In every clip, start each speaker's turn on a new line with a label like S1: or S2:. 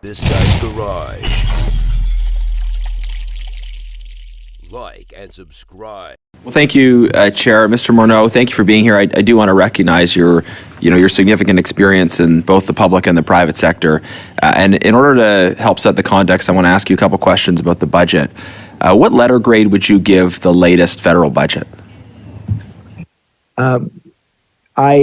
S1: This Guy's Garage. Like and subscribe.
S2: Well, thank you, Chair. Mr. Morneau, thank you for being here. I do want to recognize your significant experience in both the public and the private sector. And in order to help set the context, I want to ask you a couple questions about the budget. What letter grade would you give the latest federal budget?
S3: I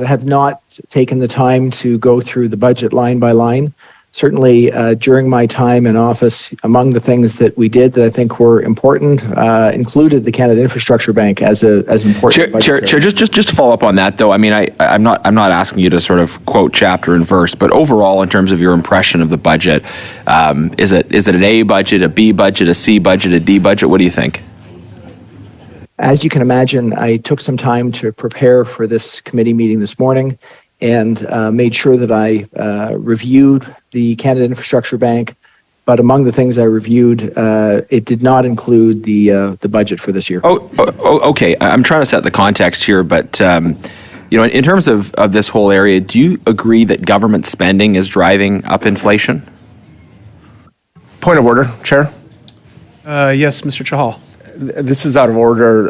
S3: have not taken the time to go through the budget line by line. Certainly, during my time in office, among the things that we did that I think were important included the Canada Infrastructure Bank as important.
S2: Chair, just to follow up on that, though. I mean, I'm not asking you to sort of quote chapter and verse, but overall, in terms of your impression of the budget, is it an A budget, a B budget, a C budget, a D budget? What do you think?
S3: As you can imagine, I took some time to prepare for this committee meeting this morning and made sure that I reviewed the Canada Infrastructure Bank. But among the things I reviewed, it did not include the budget for this year.
S2: Okay. I'm trying to set the context here, but in terms of this whole area, do you agree that government spending is driving up inflation?
S4: Point of order, Chair.
S5: Yes, Mr. Chahal.
S4: This is out of order.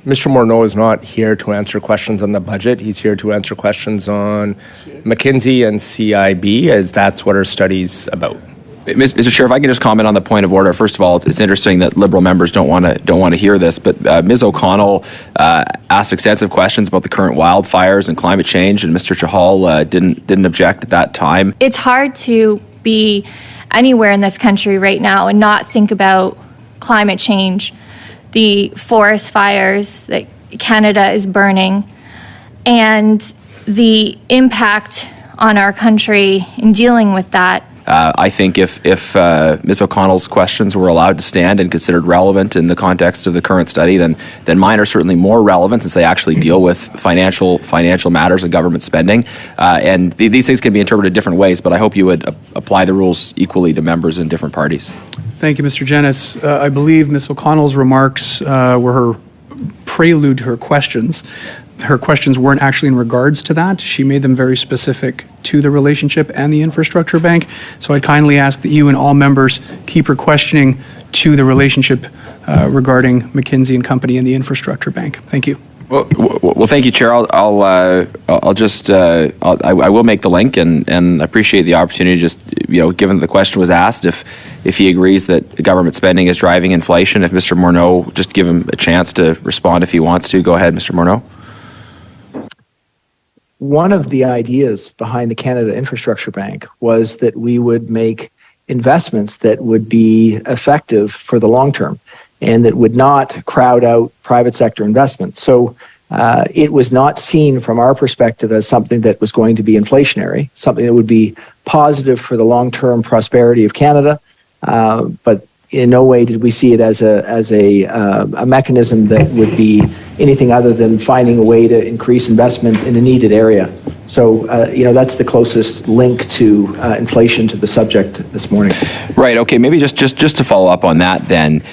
S4: Mr. Morneau is not here to answer questions on the budget. He's here to answer questions on McKinsey and CIB, as that's what our study's about.
S2: Mr. Chair, if I can just comment on the point of order. First of all, it's interesting that Liberal members don't want to hear this, but Ms. O'Connell asked extensive questions about the current wildfires and climate change, and Mr. Chahal didn't object at that time.
S6: It's hard to be anywhere in this country right now and not think about climate change, the forest fires that Canada is burning, and the impact on our country in dealing with that.
S2: I think if Ms. O'Connell's questions were allowed to stand and considered relevant in the context of the current study, then mine are certainly more relevant, since they actually deal with financial matters and government spending. And these things can be interpreted different ways, but I hope you would apply the rules equally to members in different parties.
S5: Thank you, Mr. Jenness. I believe Ms. O'Connell's remarks were her prelude to her questions. Her questions weren't actually in regards to that. She made them very specific to the relationship and the infrastructure bank. So I'd kindly ask that you and all members keep your questioning to the relationship regarding McKinsey and Company and the infrastructure bank. Thank you.
S2: Well, thank you, Chair. I will make the link and appreciate the opportunity. Just given the question was asked, if he agrees that government spending is driving inflation, if Mr. Morneau, just give him a chance to respond if he wants to. Go ahead, Mr. Morneau.
S3: One of the ideas behind the Canada Infrastructure Bank was that we would make investments that would be effective for the long term and that would not crowd out private sector investment. So it was not seen from our perspective as something that was going to be inflationary, something that would be positive for the long-term prosperity of Canada, but in no way did we see it as a mechanism that would be anything other than finding a way to increase investment in a needed area. So, that's the closest link to inflation to the subject this morning.
S2: Right. Okay. Maybe just to follow up on that, then,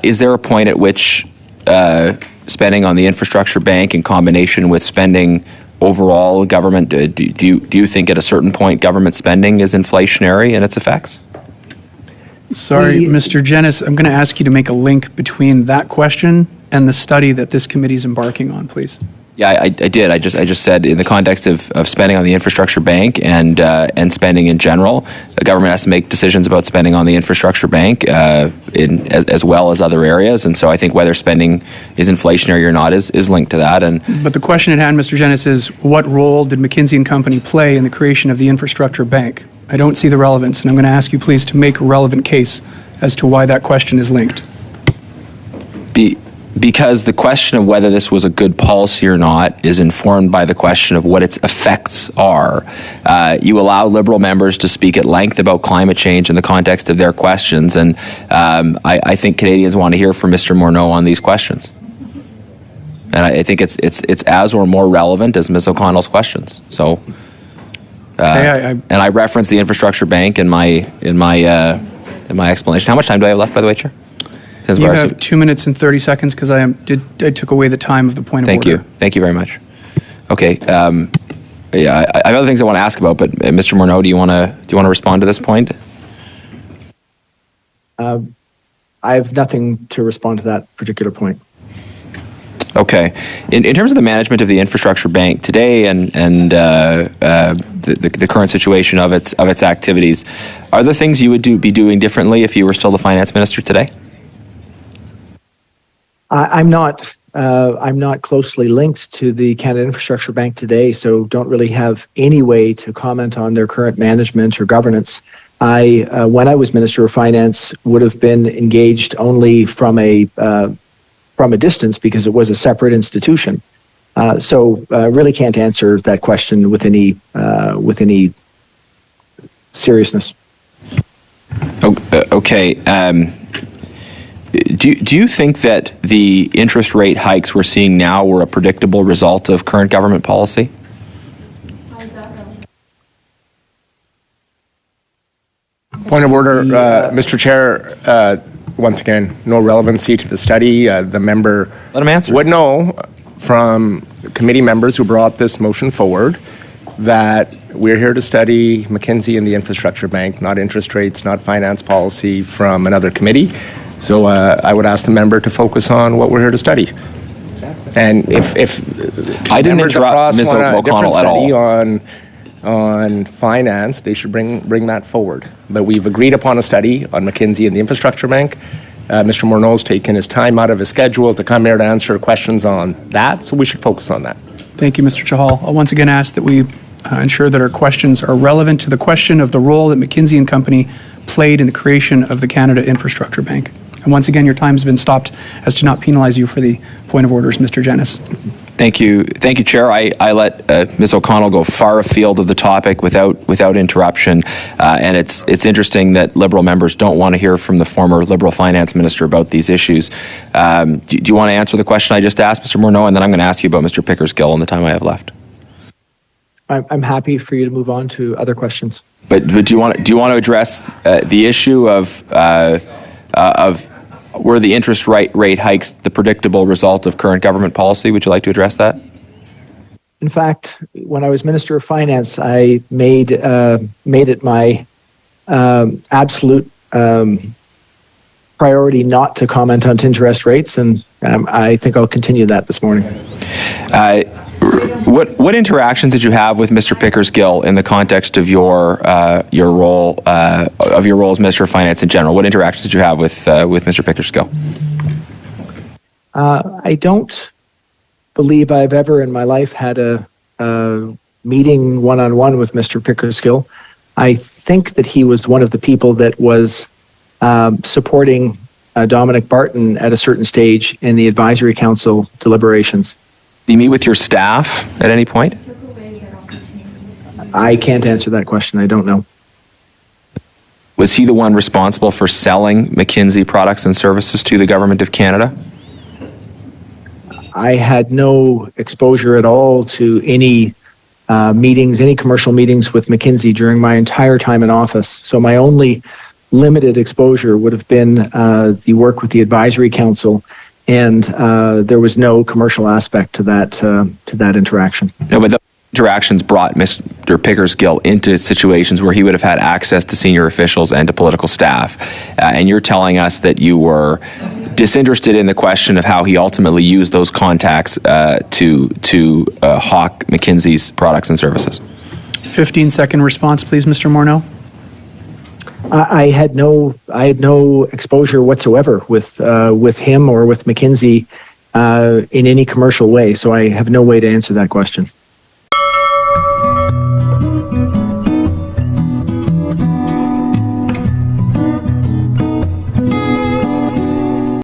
S2: is there a point at which spending on the infrastructure bank in combination with spending overall government, do you think at a certain point government spending is inflationary in its effects?
S5: Sorry, Mr. Jenness, I'm going to ask you to make a link between that question and the study that this committee is embarking on, please.
S2: Yeah, I did. I just said in the context of spending on the infrastructure bank and spending in general, the government has to make decisions about spending on the infrastructure bank as well as other areas. And so I think whether spending is inflationary or not is linked to that.
S5: But the question at hand, Mr. Jenness, is what role did McKinsey and Company play in the creation of the infrastructure bank? I don't see the relevance, and I'm going to ask you please to make a relevant case as to why that question is linked.
S2: Because the question of whether this was a good policy or not is informed by the question of what its effects are. You allow Liberal members to speak at length about climate change in the context of their questions, and I think Canadians want to hear from Mr. Morneau on these questions. And I think it's as or more relevant as Ms. O'Connell's questions. So, and I referenced the infrastructure bank in my explanation. How much time do I have left, by the way, Chair?
S5: You have 2 minutes and 30 seconds because I took away the time of the point of order.
S2: Thank you. Thank you very much. Okay. I have other things I want to ask about, but Mr. Morneau, do you want to respond to this point?
S3: I have nothing to respond to that particular point.
S2: Okay. In terms of the management of the infrastructure bank today and the current situation of its activities, are there things you would be doing differently if you were still the finance minister today?
S3: I'm not closely linked to the Canada Infrastructure Bank today, so don't really have any way to comment on their current management or governance. When I was Minister of Finance, would have been engaged only from a distance because it was a separate institution. So I really can't answer that question with any seriousness.
S2: Okay. Do you think that the interest rate hikes we're seeing now were a predictable result of current government policy?
S6: Why is that relevant?
S4: Point of order, Mr. Chair. Once again, no relevancy to the study. The member
S2: Let him answer.
S4: would know from committee members who brought this motion forward that we're here to study McKinsey and the Infrastructure Bank, not interest rates, not finance policy from another committee. So I would ask the member to focus on what we're here to study. And if
S2: I didn't
S4: members
S2: interrupt
S4: across
S2: Ms.
S4: want a
S2: O'Connell
S4: different
S2: at all.
S4: study on finance, they should bring that forward. But we've agreed upon a study on McKinsey and the Infrastructure Bank. Mr. Morneau's taken his time out of his schedule to come here to answer questions on that, so we should focus on that.
S5: Thank you, Mr. Chahal. I'll once again ask that we ensure that our questions are relevant to the question of the role that McKinsey and Company played in the creation of the Canada Infrastructure Bank. And once again, your time has been stopped as to not penalize you for the point of orders, Mr. Jennis.
S2: Thank you, Chair. I let Ms. O'Connell go far afield of the topic without interruption, and it's interesting that Liberal members don't want to hear from the former Liberal Finance Minister about these issues. Do you want to answer the question I just asked, Mr. Morneau, and then I'm going to ask you about Mr. Pickersgill in the time I have left.
S3: I'm happy for you to move on to other questions.
S2: But do you want to address the issue of were the interest rate hikes the predictable result of current government policy? Would you like to address that?
S3: In fact, when I was Minister of Finance, I made it my absolute priority not to comment on interest rates, and I think I'll continue that this morning.
S2: What interactions did you have with Mr. Pickersgill in the context of your role as Minister of Finance in general? What interactions did you have with Mr. Pickersgill?
S3: I don't believe I've ever in my life had a meeting one-on-one with Mr. Pickersgill. I think that he was one of the people that was supporting Dominic Barton at a certain stage in the Advisory Council deliberations.
S2: Did you meet with your staff at any point?
S3: I can't answer that question. I don't know.
S2: Was he the one responsible for selling McKinsey products and services to the Government of Canada?
S3: I had no exposure at all to any meetings, any commercial meetings with McKinsey during my entire time in office. So my only limited exposure would have been the work with the Advisory Council, and there was no commercial aspect to that interaction.
S2: No, but the interactions brought Mr. Pickersgill into situations where he would have had access to senior officials and to political staff. And you're telling us that you were disinterested in the question of how he ultimately used those contacts to hawk McKinsey's products and services.
S5: 15-second response, please, Mr. Morneau.
S3: I had no exposure whatsoever with him or with McKinsey in any commercial way, so I have no way to answer that question.